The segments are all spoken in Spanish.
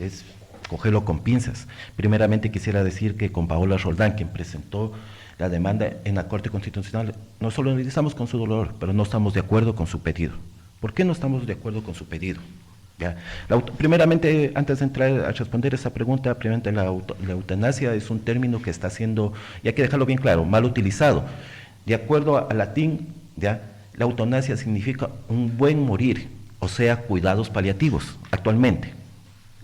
es cogerlo con pinzas. Primeramente quisiera decir que con Paola Roldán, quien presentó la demanda en la Corte Constitucional, no solidarizamos con su dolor, pero no estamos de acuerdo con su pedido. ¿Por qué no estamos de acuerdo con su pedido? ¿Ya? Primeramente, antes de entrar a responder esa pregunta, primeramente la eutanasia es un término que está siendo, y hay que dejarlo bien claro, mal utilizado. De acuerdo al latín, ¿ya? La eutanasia significa un buen morir, o sea, cuidados paliativos, actualmente.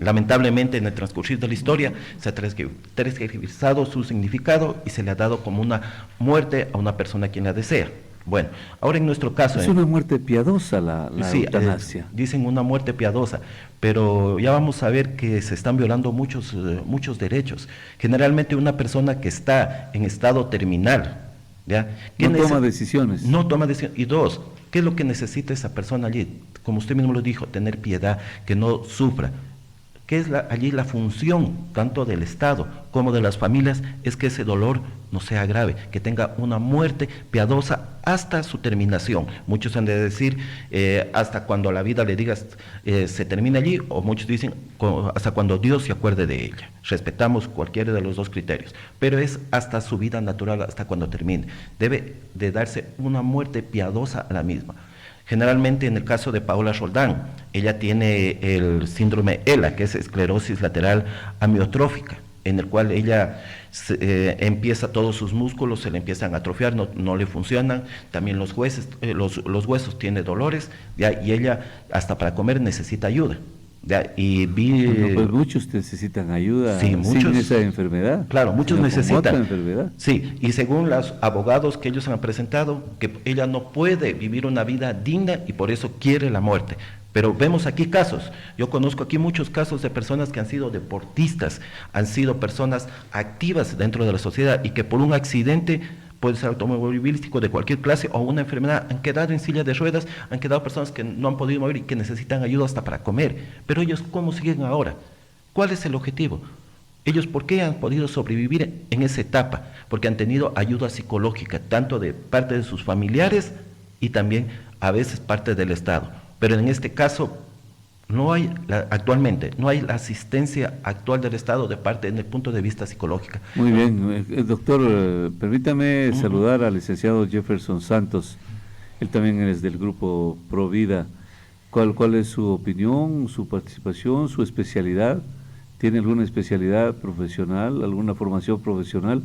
Lamentablemente, en el transcurrir de la historia se ha tergiversado su significado y se le ha dado como una muerte a una persona quien la desea. Bueno, ahora en nuestro caso... Es una muerte piadosa la sí, eutanasia. Dicen una muerte piadosa, pero ya vamos a ver que se están violando muchos derechos. Generalmente una persona que está en estado terminal, ¿ya? No toma decisiones. No toma decisiones. Y dos, ¿qué es lo que necesita esa persona allí? Como usted mismo lo dijo, tener piedad, que no sufra. ¿Qué es allí la función tanto del Estado como de las familias? Es que ese dolor no sea grave, que tenga una muerte piadosa hasta su terminación. Muchos han de decir hasta cuando la vida le digas se termina allí, o muchos dicen hasta cuando Dios se acuerde de ella. Respetamos cualquiera de los dos criterios, pero es hasta su vida natural, hasta cuando termine. Debe de darse una muerte piadosa a la misma. Generalmente en el caso de Paola Roldán, ella tiene el síndrome ELA, que es esclerosis lateral amiotrófica, en el cual ella empieza todos sus músculos, se le empiezan a atrofiar, no le funcionan, también los huesos tiene dolores, ¿ya? Y ella hasta para comer necesita ayuda. ¿Ya? Y bueno, pues muchos necesitan ayuda, sí, muchos, sin esa enfermedad. Claro, muchos necesitan. Otra enfermedad. Sí, y según los abogados que ellos han presentado, que ella no puede vivir una vida digna y por eso quiere la muerte. Pero vemos aquí casos, yo conozco aquí muchos casos de personas que han sido deportistas, han sido personas activas dentro de la sociedad y que por un accidente, puede ser automovilístico de cualquier clase o una enfermedad, han quedado en silla de ruedas, han quedado personas que no han podido mover y que necesitan ayuda hasta para comer. Pero ellos, ¿cómo siguen ahora? ¿Cuál es el objetivo? Ellos, ¿por qué han podido sobrevivir en esa etapa? Porque han tenido ayuda psicológica, tanto de parte de sus familiares y también a veces parte del Estado. Pero en este caso, actualmente no hay la asistencia actual del Estado de parte en el punto de vista psicológico. Muy bien, doctor, permítame saludar al licenciado Jefferson Santos, él también es del grupo Provida. ¿Cuál es su opinión, su participación, su especialidad? ¿Tiene alguna especialidad profesional, alguna formación profesional?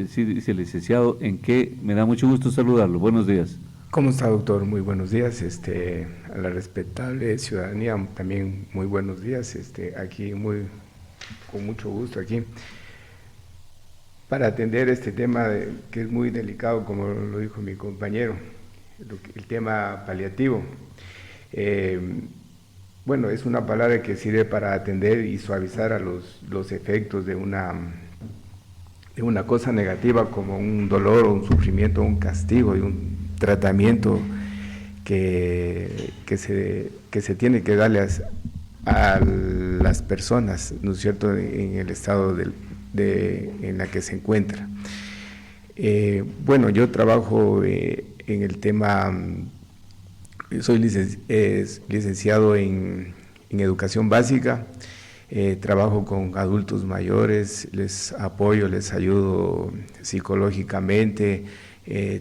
Sí, dice el licenciado, ¿en qué? Me da mucho gusto saludarlo. Buenos días. ¿Cómo está, doctor? Muy buenos días. A la respetable ciudadanía también muy buenos días. Aquí con mucho gusto aquí para atender este tema que es muy delicado, como lo dijo mi compañero, el tema paliativo. Bueno, es una palabra que sirve para atender y suavizar a los efectos de una cosa negativa como un dolor o un sufrimiento, un castigo y un tratamiento que se tiene que darle a las personas, ¿no es cierto?, en el estado en la que se encuentra. Bueno, yo trabajo en el tema, soy licenciado en educación básica, trabajo con adultos mayores, les apoyo, les ayudo psicológicamente.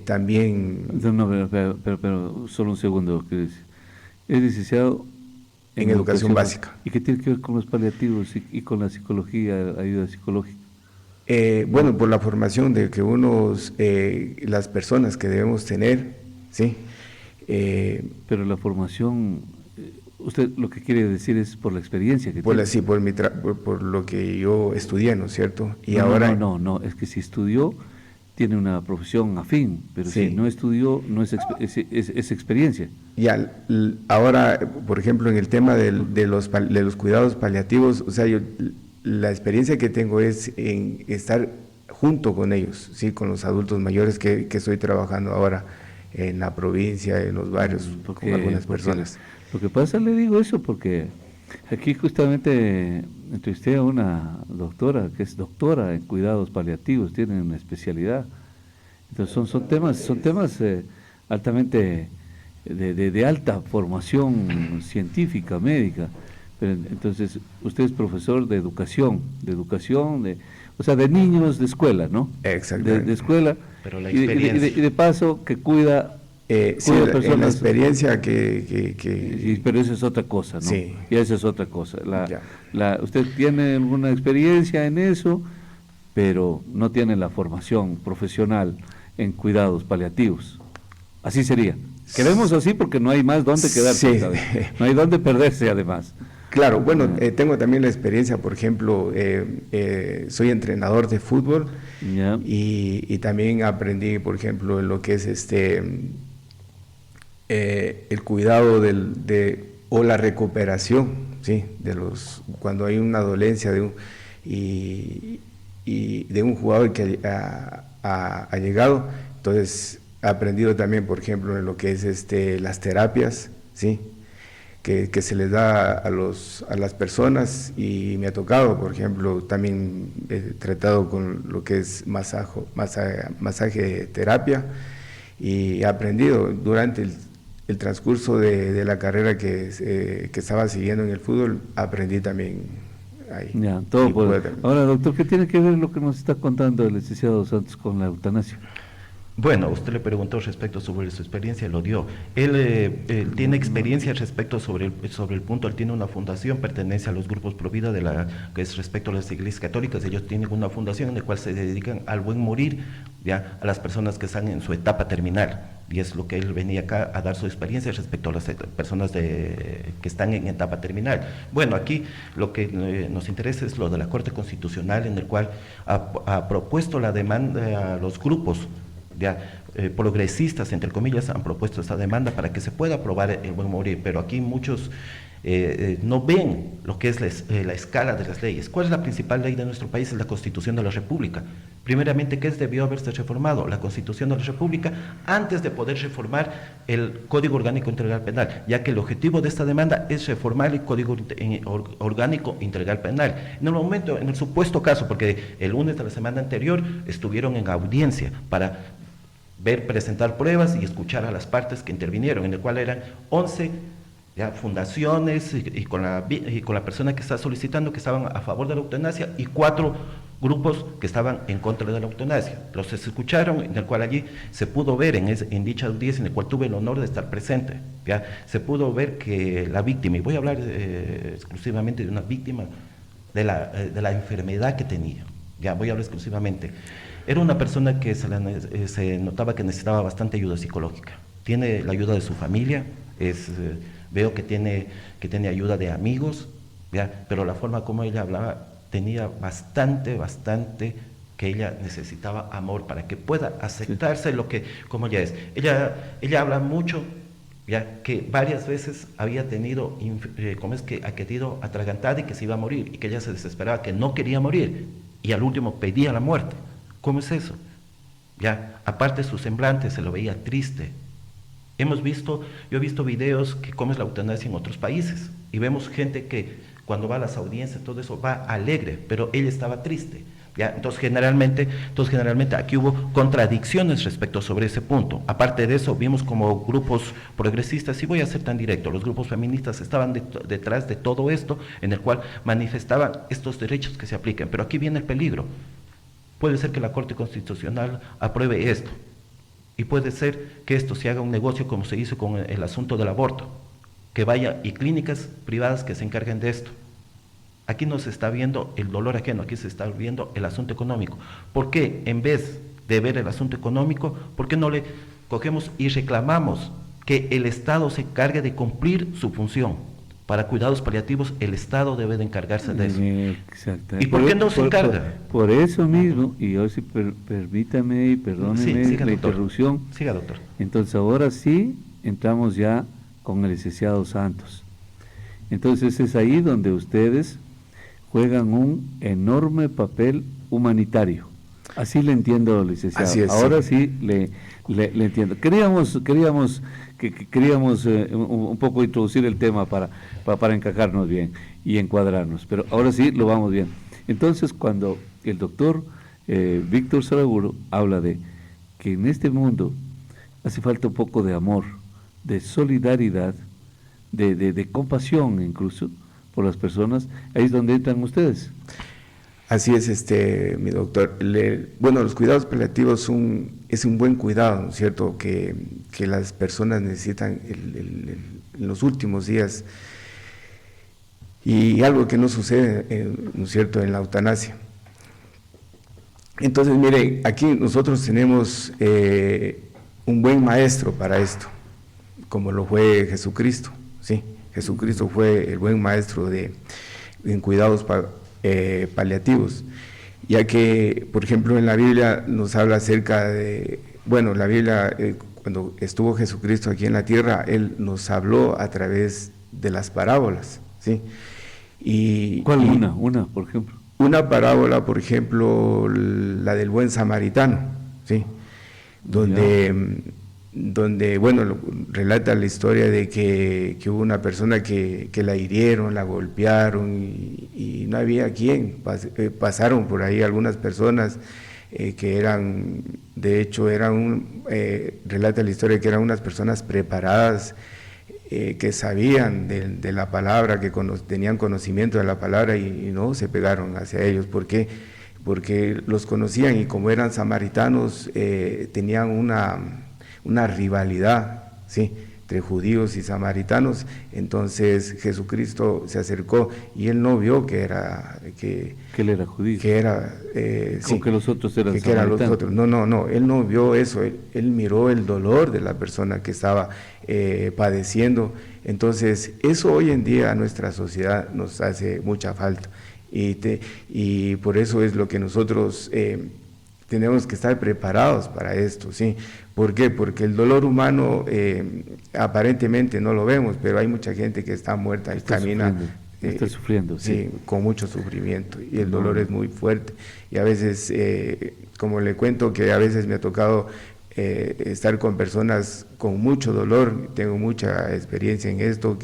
También... No, pero solo un segundo. Es licenciado en educación básica. ¿Y qué tiene que ver con los paliativos y con la psicología, ayuda psicológica? Bueno, por la formación de que las personas que debemos tener, ¿sí? Pero la formación, usted lo que quiere decir es por la experiencia que tiene. Sí, por lo que yo estudié, ¿no es cierto? Y no, ahora... No, es que si estudió, tiene una profesión afín, pero sí, si no estudió, no es experiencia. Y ahora, por ejemplo, en el tema de los cuidados paliativos, o sea, la experiencia que tengo es en estar junto con ellos, sí, con los adultos mayores que estoy trabajando ahora en la provincia, en los barrios, con algunas personas. Lo que pasa, le digo eso porque aquí justamente entrevisté a una doctora que es doctora en cuidados paliativos, tiene una especialidad. Entonces son temas altamente de alta formación científica, médica, Pero, entonces, usted es profesor de educación, o sea, de niños de escuela, ¿no? Exactamente. De escuela, Pero la y experiencia. de paso que cuida Sí, cuida en la personas. experiencia Pero eso es otra cosa, ¿no? Sí. Y esa es otra cosa. Ya. Usted tiene alguna experiencia en eso, pero no tiene la formación profesional en cuidados paliativos. Así sería. Queremos así porque no hay más dónde quedarse, Sí. ¿sabes? No hay dónde perderse, además. Claro, bueno, tengo también la experiencia, por ejemplo, soy entrenador de fútbol Ya. y también aprendí, por ejemplo, en lo que es el cuidado o la recuperación, ¿sí? Cuando hay una dolencia y de un jugador que ha llegado, entonces he aprendido también, por ejemplo, en lo que es las terapias, ¿sí? Que se les da a las personas, y me ha tocado, por ejemplo, también he tratado con lo que es masaje terapia, y he aprendido durante el transcurso de la carrera que estaba siguiendo en el fútbol, aprendí también ahí. Ya, todo Y Ahora, doctor, ¿qué tiene que ver lo que nos está contando el licenciado Santos con la eutanasia? Bueno, usted le preguntó respecto sobre su experiencia, lo dio. Él tiene experiencia respecto sobre el punto. Él tiene una fundación, pertenece a los grupos Provida, que es respecto a las iglesias católicas. Ellos tienen una fundación en la cual se dedican al buen morir, ya, a las personas que están en su etapa terminal. Y es lo que él venía acá a dar su experiencia respecto a las personas que están en etapa terminal. Bueno, aquí lo que nos interesa es lo de la Corte Constitucional, en el cual ha propuesto la demanda a los grupos progresistas, entre comillas, han propuesto esta demanda para que se pueda aprobar el buen morir, pero aquí muchos no ven lo que es la escala de las leyes. ¿Cuál es la principal ley de nuestro país? Es la Constitución de la República. Primeramente, ¿qué debió haberse reformado? La Constitución de la República, antes de poder reformar el Código Orgánico Integral Penal, ya que el objetivo de esta demanda es reformar el Código Orgánico Integral Penal. En el supuesto caso, porque el lunes de la semana anterior estuvieron en audiencia para presentar pruebas y escuchar a las partes que intervinieron, en el cual eran 11 fundaciones y con la persona que está solicitando, que estaban a favor de la eutanasia, y 4 grupos que estaban en contra de la eutanasia. Los escucharon, en el cual allí se pudo ver en dicha audiencia, en el cual tuve el honor de estar presente, se pudo ver que la víctima, y voy a hablar exclusivamente de una víctima de la enfermedad que tenía, voy a hablar exclusivamente. Era una persona que se notaba que necesitaba bastante ayuda psicológica. Tiene la ayuda de su familia, veo que tiene ayuda de amigos, pero la forma como ella hablaba tenía bastante que ella necesitaba amor para que pueda aceptarse como ella es. Ella habla mucho, que varias veces había tenido, ha querido atragantada y que se iba a morir, y que ella se desesperaba, que no quería morir, y al último pedía la muerte. ¿Cómo es eso? Aparte su semblante se lo veía triste. Yo he visto videos que cómo es la eutanasia en otros países, y vemos gente que cuando va a las audiencias, todo eso, va alegre, pero ella estaba triste. Entonces generalmente aquí hubo contradicciones respecto sobre ese punto. Aparte de eso, vimos como grupos progresistas, y voy a ser tan directo, los grupos feministas estaban detrás de todo esto, en el cual manifestaban estos derechos que se apliquen. Pero aquí viene el peligro. Puede ser que la Corte Constitucional apruebe esto, y puede ser que esto se haga un negocio como se hizo con el asunto del aborto, que vaya y clínicas privadas que se encarguen de esto. Aquí no se está viendo el dolor ajeno, aquí se está viendo el asunto económico. ¿Por qué en vez de ver el asunto económico, por qué no le cogemos y reclamamos que el Estado se encargue de cumplir su función? Para cuidados paliativos, el Estado debe de encargarse de eso. Exactamente. ¿Y por qué no se encarga? Por eso mismo, y ahora sí, permítame y perdóneme siga, la doctor. interrupción. Siga, doctor. Entonces ahora sí entramos ya con el licenciado Santos. Entonces es ahí donde ustedes juegan un enorme papel humanitario. Así le entiendo, licenciado. Así es, ahora sí le entiendo. Queríamos un poco introducir el tema para encajarnos bien y encuadrarnos, pero ahora sí lo vamos bien. Entonces, cuando el doctor Víctor Saraguro habla de que en este mundo hace falta un poco de amor, de solidaridad, de compasión incluso, por las personas, ahí es donde entran ustedes. Así es, mi doctor. Bueno, los cuidados paliativos es un buen cuidado, ¿no es cierto?, que las personas necesitan en los últimos días, y algo que no sucede, ¿no es cierto?, en la eutanasia. Entonces, mire, aquí nosotros tenemos un buen maestro para esto, como lo fue Jesucristo, ¿sí? Jesucristo fue el buen maestro en cuidados paliativos, ya que, por ejemplo, en la Biblia nos habla acerca de, bueno, la Biblia, cuando estuvo Jesucristo aquí en la tierra, Él nos habló a través de las parábolas, ¿sí? ¿Cuál una, por ejemplo? Una parábola, por ejemplo, la del buen samaritano, ¿sí? Donde, bueno, relata la historia de que hubo una persona que la hirieron, la golpearon y no había quien. Pasaron por ahí algunas personas que eran, de hecho, relata la historia que eran unas personas preparadas, que sabían de la palabra, que tenían conocimiento de la palabra y no se pegaron hacia ellos. ¿Por qué? Porque los conocían y como eran samaritanos, tenían una rivalidad, ¿sí?, entre judíos y samaritanos. Entonces Jesucristo se acercó y él no vio que él era judío, que era sí, que los otros eran que eran los otros. No, él no vio eso, él miró el dolor de la persona que estaba padeciendo. Entonces eso hoy en día a nuestra sociedad nos hace mucha falta, y por eso es lo que nosotros tenemos que estar preparados para esto, ¿sí? ¿Por qué? Porque el dolor humano aparentemente no lo vemos, pero hay mucha gente que está muerta y camina. Está sufriendo, sí, con mucho sufrimiento, y el dolor es muy fuerte. Y a veces, como le cuento, que a veces me ha tocado estar con personas con mucho dolor, tengo mucha experiencia en esto,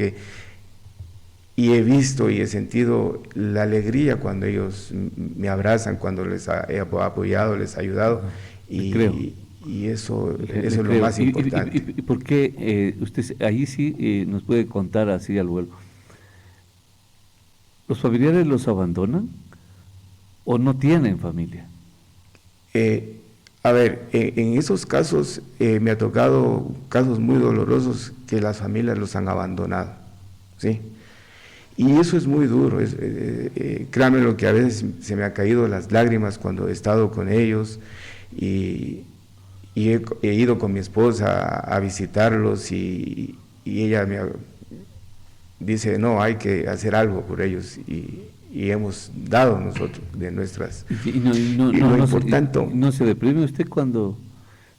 y he visto y he sentido la alegría cuando ellos me abrazan, cuando les he apoyado, les he ayudado, y eso es lo más importante. ¿Y por qué usted ahí sí nos puede contar así al vuelo? ¿Los familiares los abandonan o no tienen familia? A ver, en esos casos me ha tocado casos muy dolorosos que las familias los han abandonado, ¿sí? Y eso es muy duro, créanme lo que a veces se me ha caído las lágrimas cuando he estado con ellos, y he ido con mi esposa a visitarlos, y ella dice, no, hay que hacer algo por ellos, y hemos dado nosotros de nuestras... ¿No se deprime usted cuando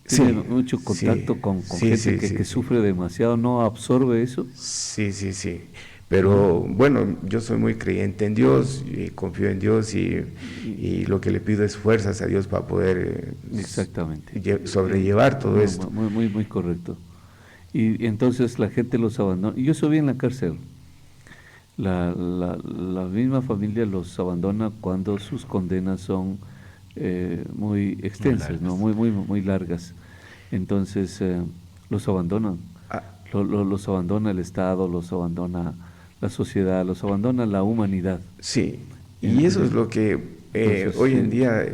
tiene mucho contacto con gente que sufre demasiado? ¿No absorbe eso? Sí. Pero bueno, yo soy muy creyente en Dios y confío en Dios, y lo que le pido es fuerzas a Dios para poder sobrellevar todo esto. Muy correcto. Y entonces la gente los abandona. Yo soy en la cárcel. La misma familia los abandona cuando sus condenas son muy extensas, muy largas. Entonces los abandonan. Los abandona el Estado, los abandona la sociedad, los abandona la humanidad. Sí, y eso es lo que entonces, hoy en día,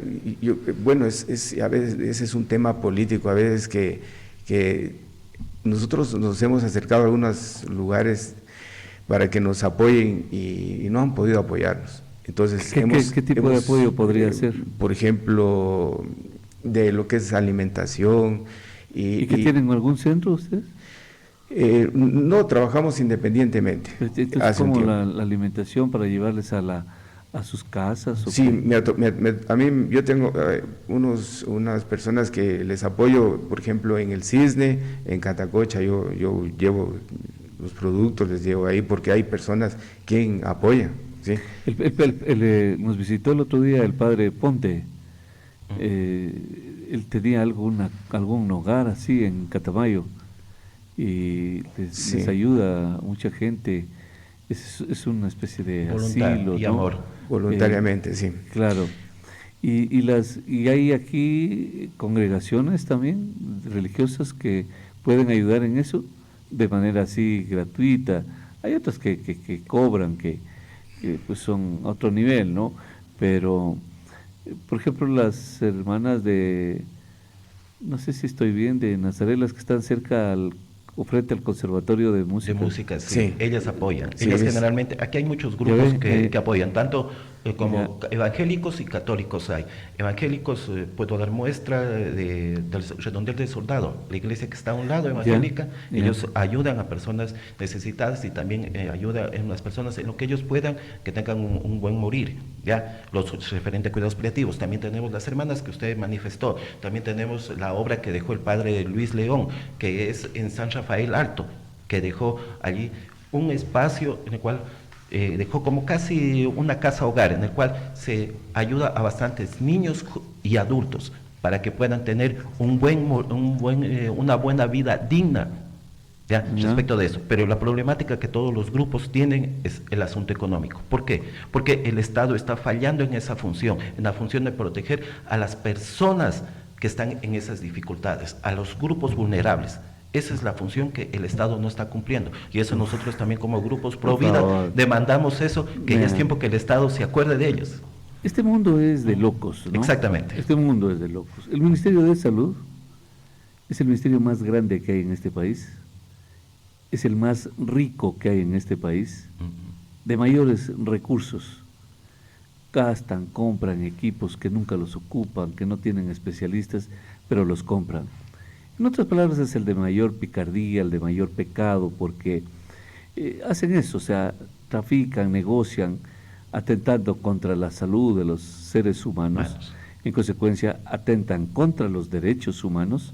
bueno, a veces ese es un tema político, a veces que nosotros nos hemos acercado a algunos lugares para que nos apoyen y no han podido apoyarnos. Entonces, ¿Qué tipo de apoyo podría ser? Por ejemplo, de lo que es alimentación. ¿Y que tienen algún centro ustedes? No, trabajamos independientemente. Entonces, ¿cómo la alimentación para llevarles a sus casas? Sí, a mí yo tengo unas personas que les apoyo, por ejemplo, en el Cisne, en Catacocha, yo llevo los productos, les llevo ahí, porque hay personas que apoyan, ¿sí? Nos visitó el otro día el padre Ponte. Él tenía algún hogar así en Catamayo, y les ayuda a mucha gente. Es una especie de asilo, y ¿no? amor. Voluntariamente, sí. Claro. Y hay aquí congregaciones también religiosas que pueden ayudar en eso de manera así gratuita. Hay otras que cobran, que pues son otro nivel, ¿no? Pero, por ejemplo, las hermanas de, no sé si estoy bien, de Nazaret, las que están cerca o frente al Conservatorio de De Música. música, sí. Sí. Ellas apoyan. Sí, Ellas es- generalmente, aquí hay muchos Ya grupos ve, que apoyan, tanto como ya. evangélicos y católicos hay. Evangélicos, puedo dar muestra del redondel del soldado, la iglesia que está a un lado evangélica, ya. ellos ayudan a personas necesitadas y también ayuda en las personas en lo que ellos puedan, que tengan un buen morir. Ya, los referentes a cuidados paliativos, también tenemos las hermanas que usted manifestó, también tenemos la obra que dejó el padre Luis León, que es en San Rafael Alto, que dejó allí un espacio en el cual dejó como casi una casa hogar, en el cual se ayuda a bastantes niños y adultos para que puedan tener una buena vida digna, ¿ya? Ya. Respecto de eso. Pero la problemática que todos los grupos tienen es el asunto económico. ¿Por qué? Porque el Estado está fallando en esa función, en la función de proteger a las personas que están en esas dificultades, a los grupos vulnerables. Esa es la función que el Estado no está cumpliendo. Y eso nosotros también como grupos pro Por vida favor. demandamos eso, que ya es Mira. tiempo que el Estado se acuerde de ellos. Este mundo es de locos, ¿no? Exactamente. Este mundo es de locos. El Ministerio de Salud es el ministerio más grande que hay en este país, es el más rico que hay en este país, de mayores recursos. Gastan, compran equipos que nunca los ocupan, que no tienen especialistas, pero los compran. En otras palabras, es el de mayor picardía, el de mayor pecado, porque hacen eso, o sea, trafican, negocian, atentando contra la salud de los seres humanos, en consecuencia, atentan contra los derechos humanos.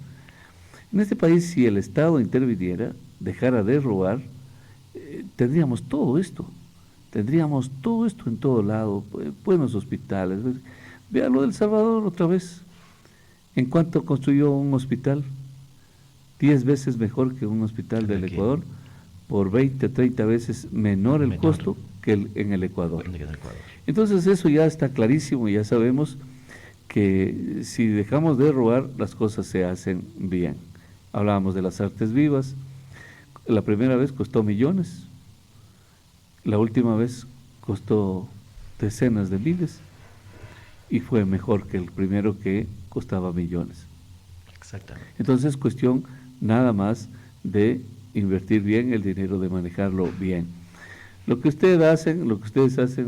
En este país, si el Estado interviniera, dejara de robar, tendríamos todo esto en todo lado, buenos hospitales. Vea lo del Salvador otra vez. ¿En cuánto construyó un hospital? 10 veces mejor que un hospital del Aquí. Ecuador, por 20, 30 veces menor el Menor. costo que en el Ecuador. En el Ecuador. Entonces eso ya está clarísimo, ya sabemos que si dejamos de robar, las cosas se hacen bien. Hablábamos de las artes vivas, la primera vez costó millones, la última vez costó decenas de miles y fue mejor que el primero que costaba millones. Exactamente. Entonces es cuestión nada más de invertir bien el dinero, de manejarlo bien. Lo que ustedes hacen,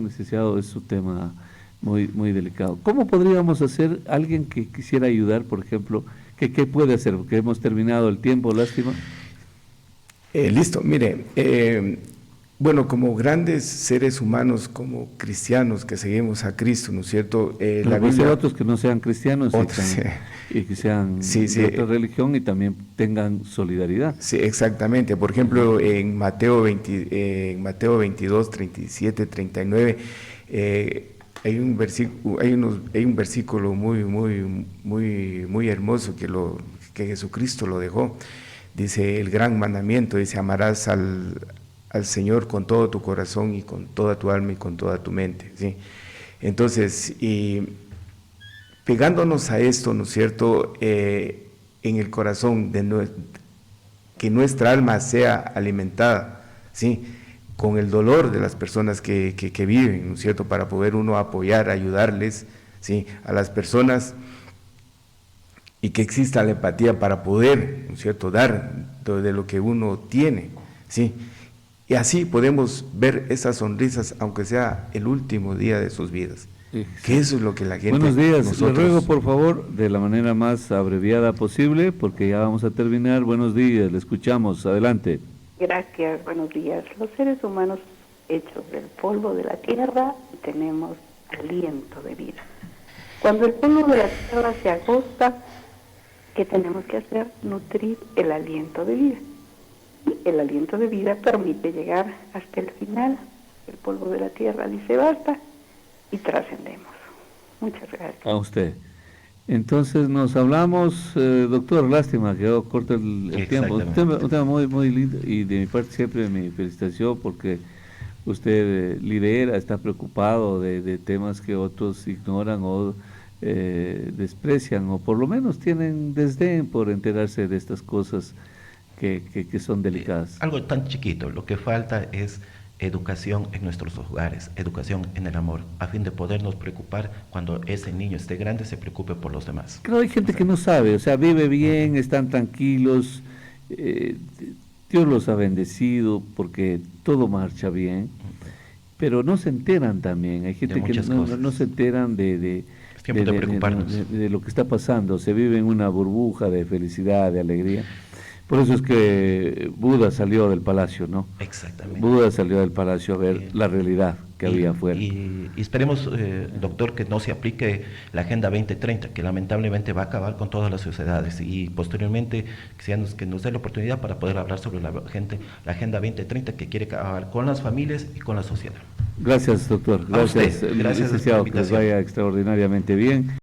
licenciado, es un tema muy, muy delicado. ¿Cómo podríamos hacer alguien que quisiera ayudar, por ejemplo, qué puede hacer? Porque hemos terminado el tiempo, lástima. Listo, mire, bueno, como grandes seres humanos, como cristianos que seguimos a Cristo, ¿no es cierto? La Biblia, otros que no sean cristianos otros, y que sean sí, de otra religión y también tengan solidaridad. Sí, exactamente. Por ejemplo, en Mateo 22, 37, 39, hay un versículo muy hermoso que Jesucristo lo dejó. Dice el gran mandamiento, dice, amarás al Señor con todo tu corazón y con toda tu alma y con toda tu mente, ¿sí? Entonces, y pegándonos a esto, ¿no es cierto?, en el corazón, que nuestra alma sea alimentada, ¿sí?, con el dolor de las personas que viven, ¿no es cierto?, para poder uno apoyar, ayudarles, ¿sí?, a las personas, y que exista la empatía para poder, ¿no es cierto?, dar de lo que uno tiene, ¿sí?, y así podemos ver esas sonrisas, aunque sea el último día de sus vidas. Que eso es lo que la gente... Buenos días, nosotros... le ruego por favor de la manera más abreviada posible, porque ya vamos a terminar. Buenos días, le escuchamos, adelante. Gracias, buenos días. Los seres humanos hechos del polvo de la tierra tenemos aliento de vida. Cuando el polvo de la tierra se agota, ¿qué tenemos que hacer? Nutrir el aliento de vida. Y el aliento de vida permite llegar hasta el final. El polvo de la tierra dice basta y trascendemos. Muchas gracias. A usted. Entonces nos hablamos, doctor, lástima, quedó corto el tiempo. Un tema muy, muy lindo y de mi parte siempre mi felicitación porque usted lidera, está preocupado de temas que otros ignoran o desprecian o por lo menos tienen desdén por enterarse de estas cosas que son delicadas. Algo tan chiquito, lo que falta es educación en nuestros hogares, educación en el amor, a fin de podernos preocupar cuando ese niño esté grande, se preocupe por los demás. Claro, hay gente que no sabe, o sea, vive bien, están tranquilos, Dios los ha bendecido porque todo marcha bien, pero no se enteran también, hay gente que no se enteran de lo que está pasando, se vive en una burbuja de felicidad, de alegría. Por eso es que Buda salió del palacio, ¿no? Exactamente. Buda salió del palacio a ver la realidad que había afuera. Y esperemos, doctor, que no se aplique la Agenda 2030, que lamentablemente va a acabar con todas las sociedades, y posteriormente que nos dé la oportunidad para poder hablar sobre la Agenda 2030, que quiere acabar con las familias y con la sociedad. Gracias, doctor. Gracias, gracias licenciado, que les vaya extraordinariamente bien.